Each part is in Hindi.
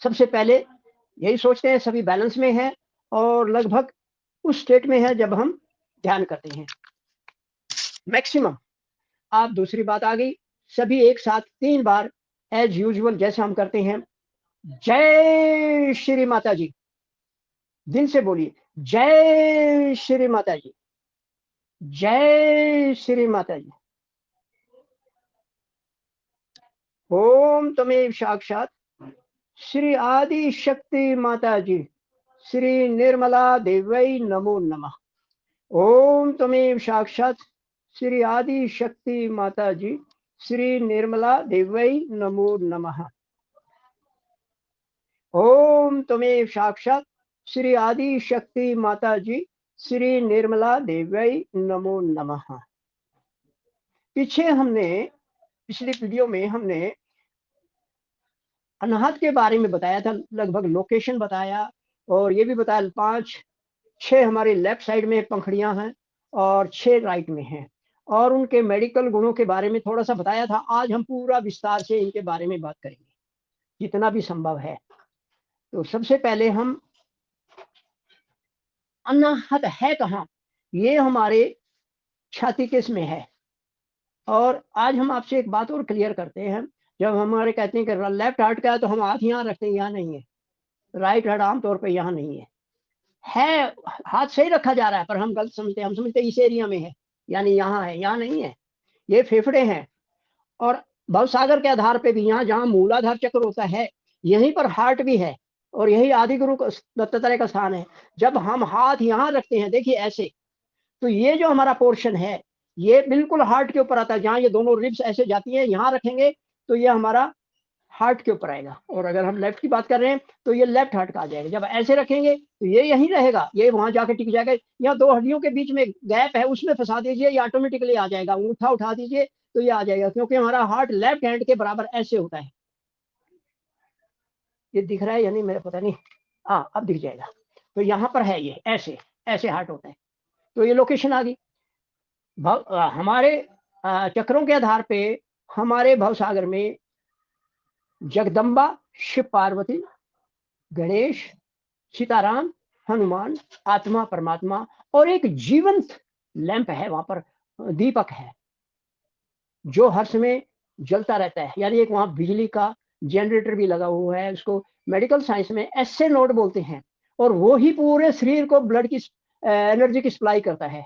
सबसे पहले यही सोचते हैं सभी बैलेंस में है और लगभग उस स्टेट में है जब हम ध्यान करते हैं मैक्सिमम। आप दूसरी बात आ गई, सभी एक साथ 3 बार एज यूजुअल जैसे हम करते हैं, जय श्री माता जी। दिल से बोलिए, जय श्री माता जी, जय श्री माता जी। ओम तमेव साक्षात श्री आदि शक्ति माता जी श्री निर्मला देवै नमो नमः। ओम तमेव साक्षात श्री आदि शक्ति माता जी श्री निर्मला देवै नमो नमः। ओम तमेव साक्षात श्री आदि शक्ति माता जी श्री निर्मला देवै नमो नमः। पीछे हमने पिछली वीडियो में हमने अनाहत के बारे में बताया था, लगभग लोकेशन बताया और ये भी बताया 5-6 हमारे लेफ्ट साइड में पंखुड़ियां हैं और 6 राइट में हैं और उनके मेडिकल गुणों के बारे में थोड़ा सा बताया था। आज हम पूरा विस्तार से इनके बारे में बात करेंगे जितना भी संभव है। तो सबसे पहले हम अनाहत है कहाँ, ये हमारे छाती के इसमें है। और आज हम आपसे एक बात और क्लियर करते हैं, जब हमारे कहते हैं कि लेफ्ट हार्ट का है तो हम हाथ यहाँ रखते हैं, यहाँ नहीं है। राइट हार्ट आमतौर पर यहाँ नहीं है, हाथ सही रखा जा रहा है पर हम गलत समझते हैं, हम समझते हैं इस एरिया में है यानी यहाँ है, यहाँ नहीं है। ये फेफड़े हैं और भवसागर के आधार पे भी यहाँ जहाँ मूलाधार चक्र होता है यहीं पर हार्ट भी है और यही आदि गुरु दत्तात्रेय का स्थान है। जब हम हाथ यहाँ रखते हैं देखिए ऐसे, तो ये जो हमारा पोर्शन है ये बिल्कुल हार्ट के ऊपर आता है। जहाँ ये दोनों रिब्स ऐसे जाती है, यहाँ रखेंगे तो ये हमारा हार्ट के ऊपर आएगा। और अगर हम लेफ्ट की बात कर रहे हैं तो ये लेफ्ट हार्ट का आ जाएगा। जब ऐसे रखेंगे तो ये यहीं रहेगा, ये वहां जाके टिक जाएगा। यहाँ 2 हड्डियों के बीच में गैप है, उसमें फंसा दीजिए, ये ऑटोमेटिकली आ जाएगा। अंगूठा उठा दीजिए तो ये आ जाएगा, क्योंकि हमारा हार्ट लेफ्ट हैंड के बराबर ऐसे होता है। ये दिख रहा है या नहीं मेरे पता नहीं, हाँ अब दिख जाएगा। तो यहाँ पर है, ये ऐसे ऐसे हार्ट होता है। तो ये लोकेशन आ गई। हमारे चक्रों के आधार पे हमारे भवसागर में जगदम्बा, शिव पार्वती, गणेश, सीताराम, हनुमान, आत्मा परमात्मा और एक जीवंत लैंप है, वहां पर दीपक है जो हर समय जलता रहता है। यानी एक वहां बिजली का जनरेटर भी लगा हुआ है, उसको मेडिकल साइंस में एसए नोड बोलते हैं। और वो ही पूरे शरीर को ब्लड की एनर्जी की सप्लाई करता है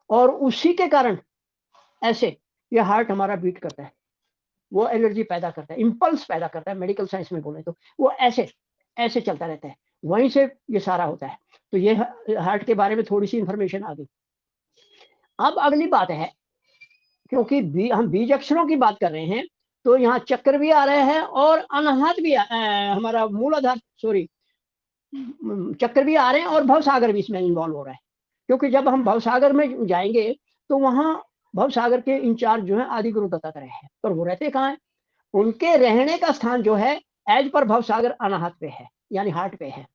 और उसी के कारण ऐसे ये हार्ट हमारा बीट करता है, वो एनर्जी पैदा करता है, इंपल्स पैदा करता है। मेडिकल साइंस में बोले तो वो ऐसे ऐसे चलता रहता है, वहीं से ये सारा होता है। तो ये हार्ट के बारे में थोड़ी सी इंफॉर्मेशन आ गई। अब अगली बात है, क्योंकि हम बीज अक्षरों की बात कर रहे हैं तो यहाँ चक्र भी आ रहे हैं और अनाहत भी हमारा मूलाधार सॉरी चक्र भी आ रहे हैं और भवसागर भी इसमें इन्वॉल्व हो रहा है। क्योंकि जब हम भवसागर में जाएंगे तो वहां भवसागर के इंचार्ज जो है आदि गुरु दत्तात्रेय है, पर वो रहते कहाँ है? उनके रहने का स्थान जो है एज पर भवसागर अनाहत पे है, यानी हार्ट पे है।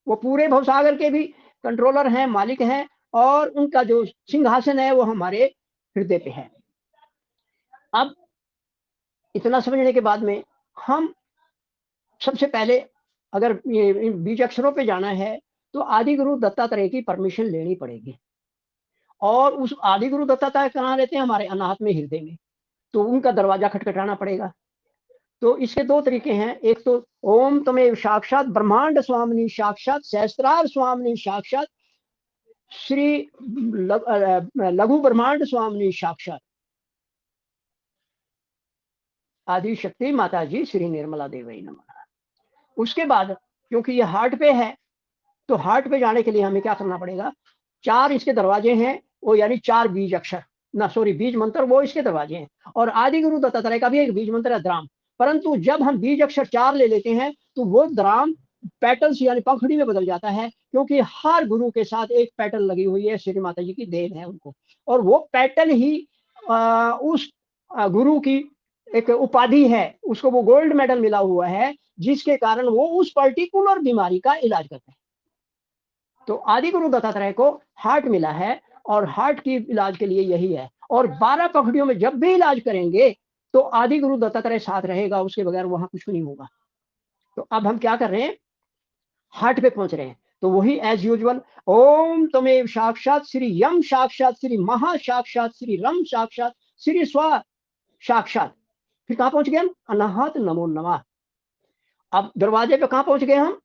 वो पूरे भवसागर के भी कंट्रोलर हैं, मालिक हैं और उनका जो सिंहासन है वो हमारे हृदय पे है। अब इतना समझने के बाद में हम सबसे पहले अगर ये बीज अक्षरों पे जाना है तो आदि गुरु दत्तात्रेय की परमिशन लेनी पड़ेगी। और उस आदि गुरु दत्तात्रेय कहाँ रहते हैं? हमारे अनाहत में, हृदय में। तो उनका दरवाजा खटखटाना पड़ेगा। तो इसके 2 तरीके हैं, एक तो ओम तमेव साक्षात ब्रह्मांड स्वामिनी साक्षात सहस्त्रार स्वामिनी साक्षात श्री लघु ब्रह्मांड स्वामिनी साक्षात आदि शक्ति माता जी श्री निर्मला देवी नमः। उसके बाद क्योंकि ये हार्ट पे है तो हार्ट पे जाने के लिए हमें क्या करना पड़ेगा? 4 इसके दरवाजे हैं, वो यानी 4 बीज अक्षर ना सॉरी बीज मंत्र, वो इसके दरवाजे हैं। और आदि गुरु दत्तात्रेय का भी एक बीज मंत्र है द्राम। परंतु जब हम बीज अक्षर 4 ले लेते हैं तो वो द्राम पेटल्स यानी पंखुड़ी में बदल जाता है, क्योंकि हर गुरु के साथ एक पेटल लगी हुई है, श्री माता जी की देन है उनको। और वो पेटल ही उस गुरु की एक उपाधि है, उसको वो गोल्ड मेडल मिला हुआ है, जिसके कारण वो उस पर्टिकुलर बीमारी का इलाज करते हैं। तो आदि गुरु दत्तात्रेय को हार्ट मिला है और हार्ट की इलाज के लिए यही है। और 12 पंखुड़ियों में जब भी इलाज करेंगे तो आदि गुरु दत्तात्रेय साथ रहेगा, उसके बगैर वहां कुछ नहीं होगा। तो अब हम क्या कर रहे हैं, हार्ट पे पहुंच रहे हैं। तो वही एज यूजुअल, ओम तमेव साक्षात श्री यम साक्षात श्री महा साक्षात श्री रम साक्षात श्री स्व साक्षात। फिर कहां पहुंच गए हम, अनाहत नमो नमः। अब दरवाजे पे कहां पहुंच गए हम,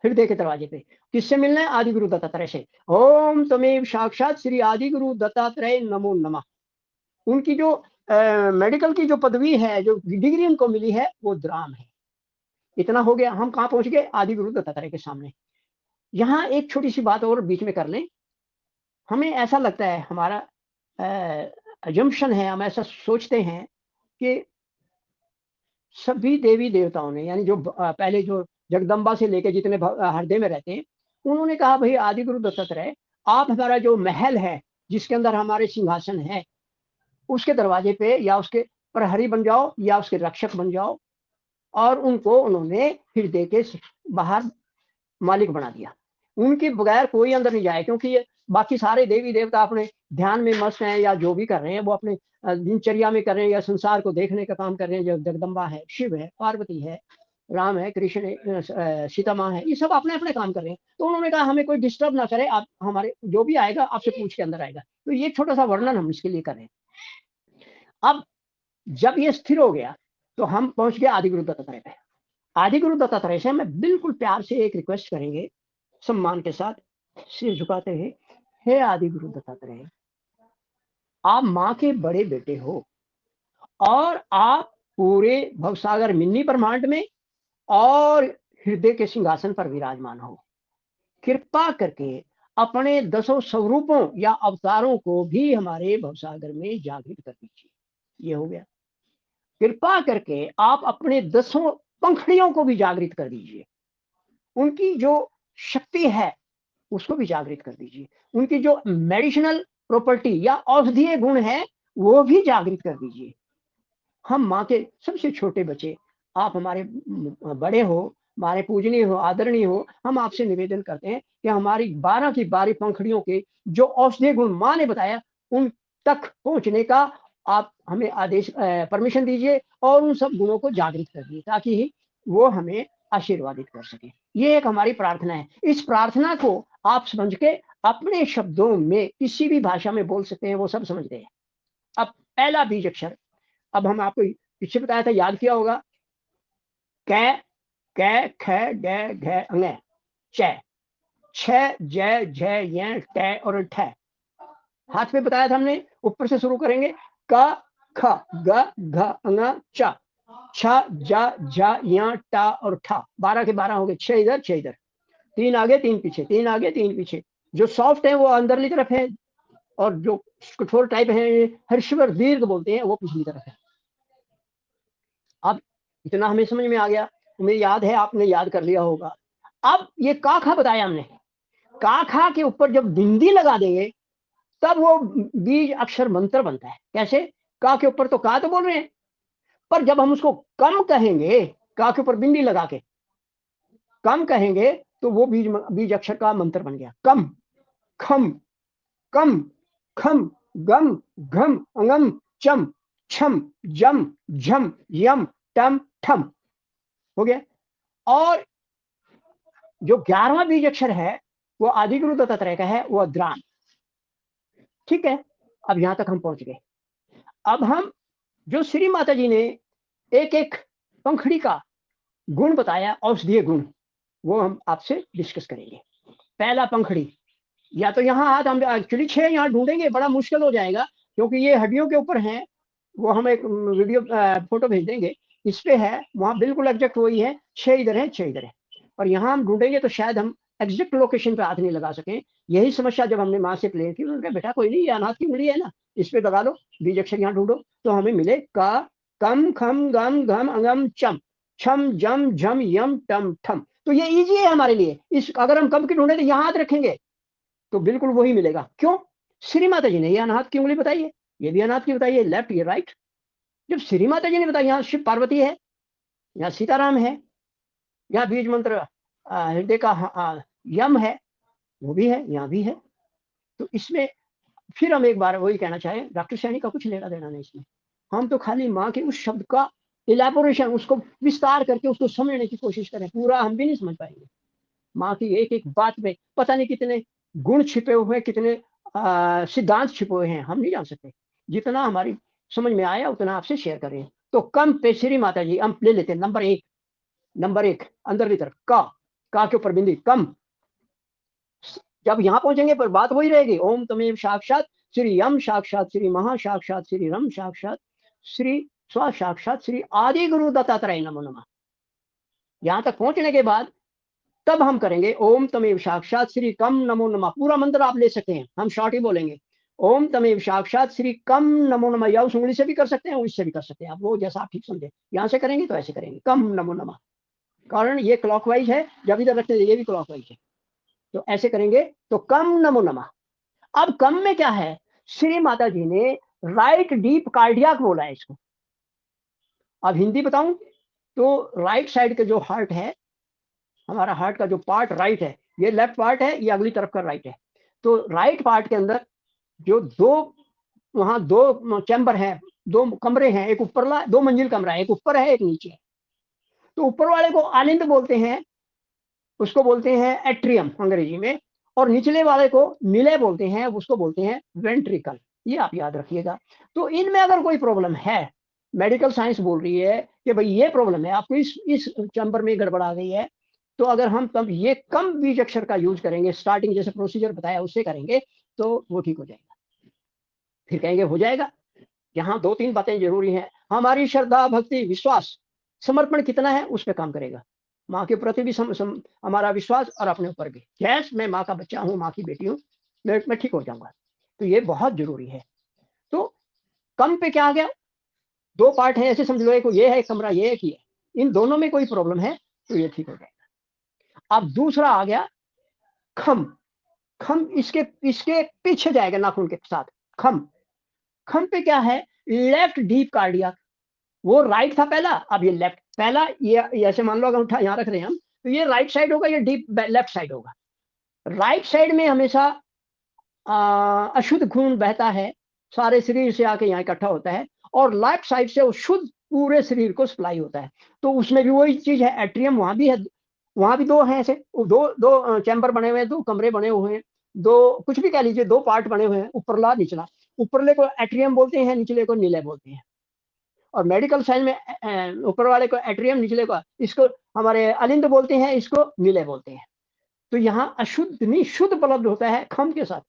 हृदय के दरवाजे पे। किससे मिलना है, आदि गुरु दत्तात्रेय से। ओम तमेव साक्षात श्री आदि गुरु दत्तात्रेय नमो नमः। उनकी जो मेडिकल की जो पदवी है, जो डिग्री उनको मिली है, वो द्राम है। इतना हो गया, हम कहां पहुंच गए, आदि गुरु दत्तात्रेय के सामने। यहाँ एक छोटी सी बात और बीच में कर लें। हमें ऐसा लगता है, हमारा अजम्पशन है, हम ऐसा सोचते हैं कि सभी देवी देवताओं ने, यानी जो पहले जो जगदम्बा से लेकर जितने हृदय में रहते हैं, उन्होंने कहा भाई आदि गुरु दत्तात्रेय, आप हमारा जो महल है जिसके अंदर हमारे सिंहासन है, उसके दरवाजे पे या उसके प्रहरी बन जाओ या उसके रक्षक बन जाओ। और उनको उन्होंने हृदय के बाहर मालिक बना दिया। उनके बगैर कोई अंदर नहीं जाए, क्योंकि ये बाकी सारे देवी देवता अपने ध्यान में मस्त हैं या जो भी कर रहे हैं, वो अपने दिनचर्या में कर रहे हैं या संसार को देखने का काम कर रहे हैं। जो जगदम्बा है, शिव है, पार्वती है, राम है, कृष्ण है, सीता माँ है, ये सब अपने अपने काम कर रहे हैं। तो उन्होंने कहा हमें कोई डिस्टर्ब ना करे, आप हमारे जो भी आएगा आपसे पूछ के अंदर आएगा। तो ये छोटा सा वर्णन हम इसके लिए कर रहे हैं। अब जब ये स्थिर हो गया, तो हम पहुंच गए आदि गुरु दत्तात्रेय पे। आदि गुरु दत्तात्रेय से मैं बिल्कुल प्यार से एक रिक्वेस्ट करेंगे, सम्मान के साथ सिर झुकाते हैं। हे आदि गुरु दत्तात्रेय, आप माँ के बड़े बेटे हो और आप पूरे भवसागर मिन्नी ब्रह्मांड में और हृदय के सिंहासन पर विराजमान हो। कृपा करके अपने 10 स्वरूपों या अवतारों को भी हमारे भवसागर में जागृत कर दीजिए। ये हो गया। कृपा करके आप अपने 10 पंखड़ियों को भी जागृत कर दीजिए। उनकी जो शक्ति है उसको भी जागृत कर दीजिए। उनकी जो मेडिसिनल प्रॉपर्टी या औषधीय गुण है वो भी जागृत कर दीजिए। हम माँ के सबसे छोटे बच्चे, आप हमारे बड़े हो, हमारे पूजनीय हो, आदरणीय हो, हम आपसे निवेदन करते हैं कि हमारी 12 की 12 पंखड़ियों के जो औषधीय गुण माँ ने बताया, उन तक पहुंचने का आप हमें आदेश परमिशन दीजिए और उन सब गुणों को जागृत कर दिए, ताकि वो हमें आशीर्वादित कर सके। ये एक हमारी प्रार्थना है। इस प्रार्थना को आप समझ के अपने शब्दों में किसी भी भाषा में बोल सकते हैं, वो सब समझते हैं। अब पहला बीज अक्षर, अब हम आपको पीछे बताया था, याद किया होगा, कै, कै, ख, ग, घ, अंग, च, छ, ज, झ, य, ट और ठ। हाथ पे बताया था हमने, ऊपर से शुरू करेंगे, क, ख, ग, घ, अंग, च, छ, ज, झ, य, ट और ठ। 12 के 12 हो गए, 6 इधर 6 इधर, 3 आगे 3 पीछे, 3 आगे 3 पीछे। जो सॉफ्ट है वो अंदरली तरफ है और जो कठोर टाइप है, हर्षवर दीर्घ बोलते हैं, वो पिछली तरफ है। अब इतना हमें समझ में आ गया, तुम्हें याद है, आपने याद कर लिया होगा। अब ये काखा बताया हमने, काखा के ऊपर जब बिंदी लगा देंगे तब वो बीज अक्षर मंत्र बनता है। कैसे, का के ऊपर तो का तो बोल रहे हैं, पर जब हम उसको कम कहेंगे, का के ऊपर बिंदी लगा के कम कहेंगे, तो वो बीज अक्षर का मंत्र बन गया। कम, खम, कम, खम, गम, घम, अंगम, चम, छम, जम, झम, यम, टम, ठम। हो गया। और जो 11वां बीज अक्षर है वो आदि गुरु दत्तात्रेय का है, वो द्राम। ठीक है, अब यहां तक हम पहुंच गए। अब हम जो श्री माता जी ने एक एक पंखड़ी का गुण बताया, औषधीय गुण, वो हम आपसे डिस्कस करेंगे। पहला पंखड़ी, या तो यहाँ हाथ, हम एक्चुअली 6 यहाँ ढूंढेंगे, बड़ा मुश्किल हो जाएगा क्योंकि ये हड्डियों के ऊपर हैं। वो हम एक वीडियो फोटो भेज देंगे, इस पे है, वहां बिल्कुल एग्जैक्ट वही है। 6 इधर है, 6 इधर है। और यहाँ हम ढूंढेंगे तो शायद हम एग्जैक्ट लोकेशन पे हाथ नहीं लगा सकें। यही समस्या जब हमने माँ से क्लियर की, उन्होंने कहा बेटा कोई नहीं, ये अनाथ की उंगली है ना, इस पे लगा लो, बीज अक्षर यहाँ ढूंढो, तो हमें मिले का, कम, खम, गम, घम, अंगम, चम, छम, जम, झम, यम, टम, ठम। तो ये इजी है हमारे लिए। इस अगर हम कम की ढूंढे तो यहाँ हाथ रखेंगे तो बिल्कुल वही मिलेगा। क्यों, श्री माता जी ने ये अनाथ की उंगली बताई है, ये भी अनाथ की बताई है, लेफ्ट ये राइट। जब श्री माता जी ने बताया, यहाँ शिव पार्वती है, यहाँ सीताराम है, यहाँ बीज मंत्र हृदय का यम है, वो भी है, यहाँ भी है। तो इसमें फिर हम एक बार वही कहना चाहें, डॉक्टर सैनी का कुछ लेना देना नहीं इसमें। हम तो खाली माँ के उस शब्द का इलेबोरेशन, उसको विस्तार करके उसको समझने की कोशिश करें, पूरा हम भी नहीं समझ पाएंगे। माँ की एक एक बात में पता नहीं कितने गुण छिपे हुए हैं, कितने सिद्धांत छिपे हुए हैं, हम नहीं जान सकते। जितना हमारी समझ में आया उतना आपसे शेयर कर रहे हैं। तो कम पे श्री माता जी हम ले लेते हैं। नंबर एक, नंबर एक अंदर की तरफ का के ऊपर बिंदी कम। जब यहाँ पहुंचेंगे पर बात वही रहेगी, ओम तमेव साक्षात श्री यम साक्षात श्री महा साक्षात श्री रम साक्षात श्री स्व साक्षात श्री आदि गुरु दत्तात्रेय नमो नमः। यहाँ तक पहुंचने के बाद तब हम करेंगे ओम तमेव साक्षात श्री कम नमो नमः। पूरा मंत्र आप ले सकते हैं, हम शॉर्ट ही बोलेंगे। ओम तमेव साक्षात श्री कम नमो नमः, या उस उंगली से भी कर सकते हैं, इससे भी कर सकते हैं, आप वो जैसा आप ठीक समझे। यहाँ से करेंगे तो ऐसे करेंगे कम नमो नमः, कारण ये क्लॉकवाइज है, जब इधर रखते हैं ये भी क्लॉकवाइज है, तो ऐसे करेंगे तो कम नमो नमः। अब कम में क्या है, श्री माता जी ने राइट डीप कार्डियक बोला है इसको। अब हिंदी बताऊं तो राइट साइड के जो हार्ट है, हमारा हार्ट का जो पार्ट राइट है, ये लेफ्ट पार्ट है, ये अगली तरफ का राइट है। तो राइट पार्ट के अंदर जो दो, वहां दो चैम्बर है, दो कमरे हैं, एक ऊपरला, दो मंजिल कमरा है, एक ऊपर है एक नीचे है। तो ऊपर वाले को आलिंद बोलते हैं, उसको बोलते हैं एट्रियम अंग्रेजी में, और निचले वाले को नीले बोलते हैं, उसको बोलते हैं वेंट्रिकल। ये आप याद रखिएगा। तो इनमें अगर कोई प्रॉब्लम है, मेडिकल साइंस बोल रही है कि भाई ये प्रॉब्लम है आपको, इस चैम्बर में गड़बड़ आ गई है, तो अगर हम तब ये कम बीज अक्षर का यूज करेंगे, स्टार्टिंग जैसे प्रोसीजर बताया उससे करेंगे, तो वो ठीक हो जाएगा। फिर कहेंगे हो जाएगा। यहाँ दो तीन बातें जरूरी हैं, हमारी श्रद्धा भक्ति विश्वास समर्पण कितना है उस पर काम करेगा। माँ के प्रति भी हमारा विश्वास, और अपने ऊपर भी, यस मैं माँ का बच्चा हूँ, माँ की बेटी हूँ, मैं ठीक हो जाऊंगा। तो ये बहुत जरूरी है। तो कम पे क्या आ गया, दो पार्ट है ऐसे समझ लो, एक ये है एक कमरा, ये एक ही है, इन दोनों में कोई प्रॉब्लम है तो ये ठीक हो जाएगा। अब दूसरा आ गया खम। खम इसके इसके पीछे जाएगा नाखून के साथ, खम। खम पे क्या है, लेफ्ट डीप कार्डियक। वो राइट था पहला, अब ये लेफ्ट। पहला ये ऐसे मान लो अगर उठा यहाँ रख रहे हैं हम, तो ये राइट साइड होगा, ये डीप लेफ्ट साइड होगा। राइट साइड में हमेशा अशुद्ध खून बहता है, सारे शरीर से आके यहाँ इकट्ठा होता है, और लेफ्ट साइड से वो शुद्ध पूरे शरीर को सप्लाई होता है। तो उसमें भी वही चीज है, एट्रियम वहां भी है, वहां भी दो हैं ऐसे, दो दो चैम्बर बने हुए हैं, दो कमरे बने हुए हैं, दो कुछ भी कह लीजिए, दो पार्ट बने हुए हैं, ऊपरला निचला। ऊपरले को एट्रियम बोलते हैं, निचले को नीले बोलते हैं। और मेडिकल साइंस में ऊपर वाले को एट्रियम, निचले को, इसको हमारे अलिंद बोलते हैं, इसको नीले बोलते हैं। तो यहाँ अशुद्ध नहीं शुद्ध उपलब्ध होता है खम के साथ,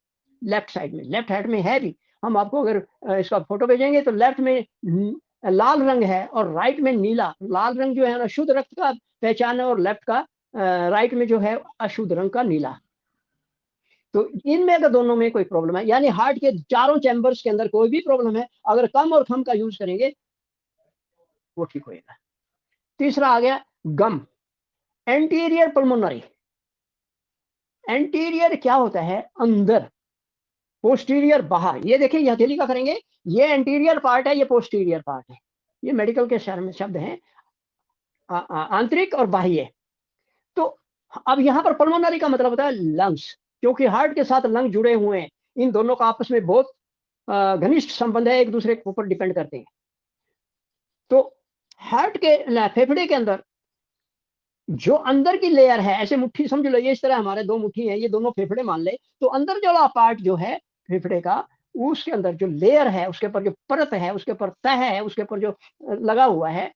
लेफ्ट साइड में, लेफ्ट हैंड में है भी। हम आपको अगर इसका फोटो भेजेंगे तो लेफ्ट में लाल रंग है और राइट में नीला। लाल रंग जो है ना शुद्ध रक्त का पहचान है, और लेफ्ट का राइट में जो है अशुद्ध रंग का नीला। तो इनमें अगर दोनों में कोई प्रॉब्लम है, यानी हार्ट के चारों चैम्बर्स के अंदर कोई भी प्रॉब्लम है, अगर कम और खम का यूज करेंगे वो ठीक होएगा। तीसरा आ गया गम, एंटीरियर पल्मोनरी। एंटीरियर क्या होता है, अंदर, पोस्टीरियर बाहर। ये देखिए ये हथेली का करेंगे, ये एंटीरियर पार्ट है, ये पोस्टीरियर पार्ट है। ये मेडिकल के शब्द हैं, आंतरिक और बाह्य। तो अब यहाँ पर पल्मोनरी का मतलब होता है लंग्स, क्योंकि हार्ट के साथ लंग जुड़े हुए हैं, इन दोनों का आपस में बहुत घनिष्ठ संबंध है, एक दूसरे के ऊपर डिपेंड करते हैं। तो हार्ट के फेफड़े के अंदर जो अंदर की लेयर है, ऐसे मुट्ठी समझ लो, ये इस तरह हमारे दो मुट्ठी है, ये दोनों फेफड़े मान ले, तो अंदर जो पार्ट जो है फेफड़े का, उसके अंदर जो लेयर है, उसके ऊपर जो परत है, उसके ऊपर तह है, उसके ऊपर जो लगा हुआ है,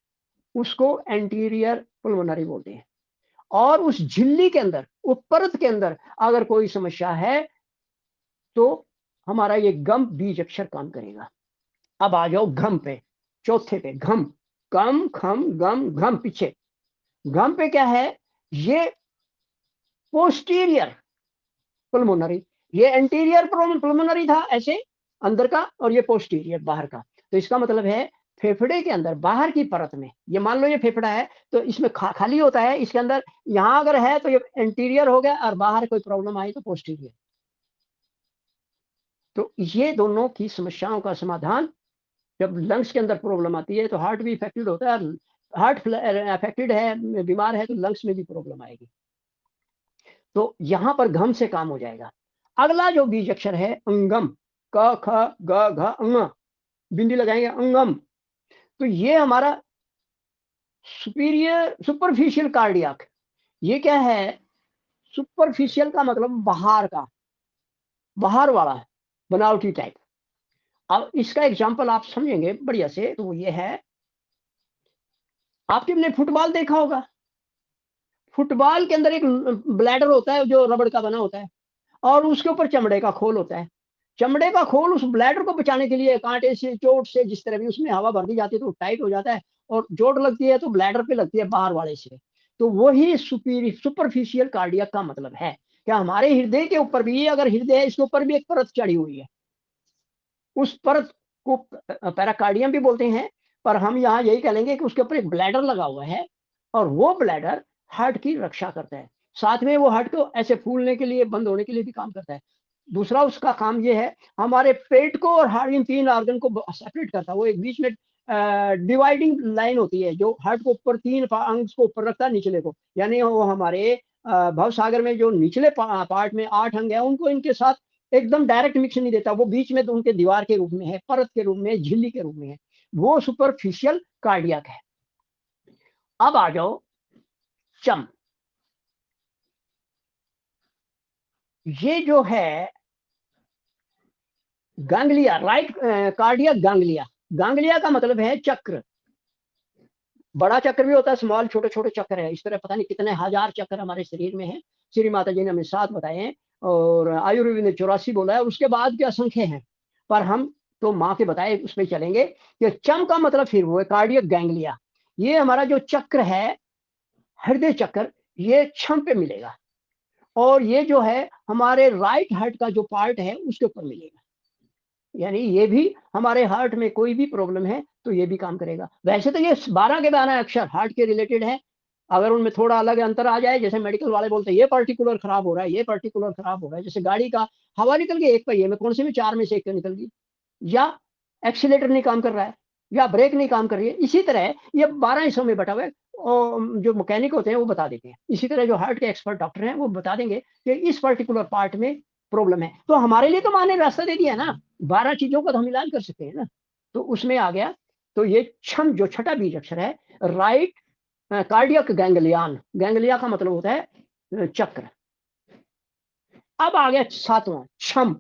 उसको एंटीरियर पुल्मोनरी बोलते हैं। और उस झिल्ली के अंदर, उस परत के अंदर अगर कोई समस्या है तो हमारा ये गम बीज अक्षर काम करेगा। अब आ जाओ घम पे, चौथे पे, घम। कम खम गम घम पीछे। घम पे क्या है, ये पोस्टीरियर पुल्मोनरी, ये एंटीरियर पुल्मोनरी था ऐसे अंदर का, और ये पोस्टीरियर बाहर का। तो इसका मतलब है फेफड़े के अंदर बाहर की परत में, ये मान लो ये फेफड़ा है तो इसमें खाली होता है, इसके अंदर यहां अगर है तो ये एंटीरियर हो गया, और बाहर कोई प्रॉब्लम आई तो पोस्टीरियर। तो ये दोनों की समस्याओं का समाधान, जब लंग्स के अंदर प्रॉब्लम आती है तो हार्ट भी इफेक्टेड होता है, हार्ट अफेक्टेड है, बीमार है, तो लंग्स में भी प्रॉब्लम आएगी। तो यहां पर घम से काम हो जाएगा। अगला जो बीज अक्षर है अंगम, क ख ग घ अंग, बिंदी लगाएंगे अंगम। तो ये हमारा सुपरफिशियल कार्डियक, ये क्या है? सुपरफिशियल का मतलब बाहर का, बाहर वाला, बनावटी टाइप। अब इसका एग्जांपल आप समझेंगे बढ़िया से, तो वो ये है, आपने फुटबॉल देखा होगा। फुटबॉल के अंदर एक ब्लैडर होता है जो रबड़ का बना होता है, और उसके ऊपर चमड़े का खोल होता है। चमड़े का खोल उस ब्लैडर को बचाने के लिए कांटे से, चोट से, जिस तरह भी उसमें हवा भर दी जाती है तो टाइट हो जाता है, और चोट लगती है तो ब्लैडर पे लगती है बाहर वाले से। तो वही सुपरफिशियल कार्डियक का मतलब है। क्या हमारे हृदय के ऊपर भी, अगर हृदय है, इसके ऊपर भी एक परत चढ़ी हुई है, उस परत को पैराकार्डियम भी बोलते हैं, पर हम यहाँ यही कहेंगे कि उसके ऊपर एक ब्लैडर लगा हुआ है, और वो ब्लैडर हार्ट की रक्षा करता है। साथ में वो हार्ट को ऐसे फूलने के लिए, बंद होने के लिए भी काम करता है। दूसरा उसका काम ये है, हमारे पेट को और हार्ट, इन तीन ऑर्गन को सेपरेट करता है। वो एक बीच में डिवाइडिंग लाइन होती है जो हार्ट को ऊपर, तीन अंग को ऊपर रखता है, निचले को, यानी वो हमारे भव सागर में जो निचले पार्ट में 8 अंग है, उनको इनके साथ एकदम डायरेक्ट मिक्स नहीं देता। वो बीच में तो उनके दीवार के रूप में है, परत के रूप में, झिल्ली के रूप में है। वो सुपरफिशियल कार्डियक है। अब आ जाओ चम। ये जो है गांगलिया, राइट कार्डियक गांगलिया। गांगलिया का मतलब है चक्र। बड़ा चक्र भी होता है, स्मॉल, छोटे छोटे चक्र है। इस तरह पता नहीं कितने हजार चक्र हमारे शरीर में है। श्री माता जी ने हमें 7 बताए हैं, और आयुर्वेद ने 84 बोला है, और उसके बाद के असंख्य हैं। पर हम तो माँ के बताए उस पर चलेंगे कि चम का मतलब फिर वो है कार्डियक गैंग्लिया। ये हमारा जो चक्र है, हृदय चक्र, ये छम पे मिलेगा। और ये जो है हमारे राइट हार्ट का जो पार्ट है उसके ऊपर मिलेगा। यानी ये भी हमारे हार्ट में कोई भी प्रॉब्लम है तो ये भी काम करेगा। वैसे तो ये 12 के 12 अक्षर हार्ट के रिलेटेड है। अगर उनमें थोड़ा अलग अंतर आ जाए, जैसे मेडिकल वाले बोलते हैं ये पर्टिकुलर खराब हो रहा है, ये पर्टिकुलर खराब हो रहा है, जैसे गाड़ी का हवा निकल गई एक पहिए में, कौन से में 4 में से एक निकल गई, या एक्सीलेटर नहीं काम कर रहा है, या ब्रेक नहीं काम कर रही है, इसी तरह ये 12 हिस्सों में बटा हुआ है। और जो मैकेनिक होते हैं वो बता देते हैं। इसी तरह जो हार्ट के एक्सपर्ट डॉक्टर हैं वो बता देंगे कि इस पर्टिकुलर पार्ट में प्रॉब्लम है। तो हमारे लिए तो माँ ने रास्ता दे दिया ना, 12 चीजों का तो हम इलाज कर सकते हैं ना। तो उसमें आ गया। तो ये छम जो छठा बीज अक्षर है, राइट कार्डियक गैंग्लियन, गैंग्लिया का मतलब होता है चक्र। अब आ गया सातवां छम,